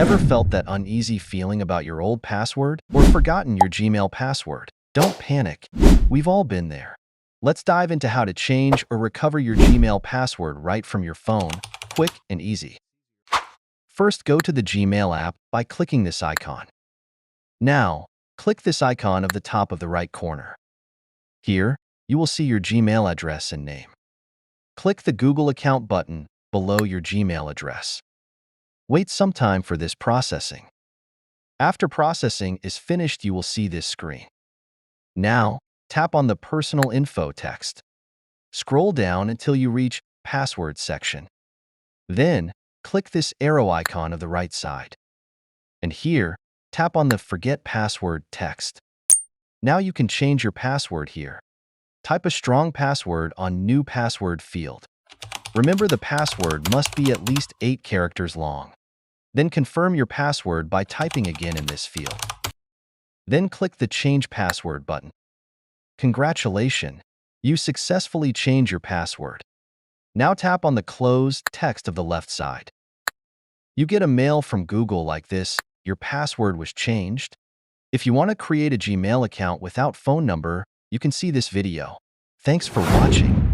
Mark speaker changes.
Speaker 1: Ever felt that uneasy feeling about your old password or forgotten your Gmail password? Don't panic. We've all been there. Let's dive into how to change or recover your Gmail password right from your phone, quick and easy. First, go to the Gmail app by clicking this icon. Now, click this icon of the top of the right corner. Here, you will see your Gmail address and name. Click the Google account button below your Gmail address. Wait some time for this processing. After processing is finished, you will see this screen. Now, tap on the Personal Info text. Scroll down until you reach Password section. Then, click this arrow icon of the right side. And here, tap on the Forget Password text. Now you can change your password here. Type a strong password on New Password field. Remember, the password must be at least 8 characters long. Then confirm your password by typing again in this field. Then click the Change Password button. Congratulations, you successfully changed your password. Now tap on the Close text of the left side. You get a mail from Google like this: your password was changed. If you want to create a Gmail account without phone number, you can see this video. Thanks for watching.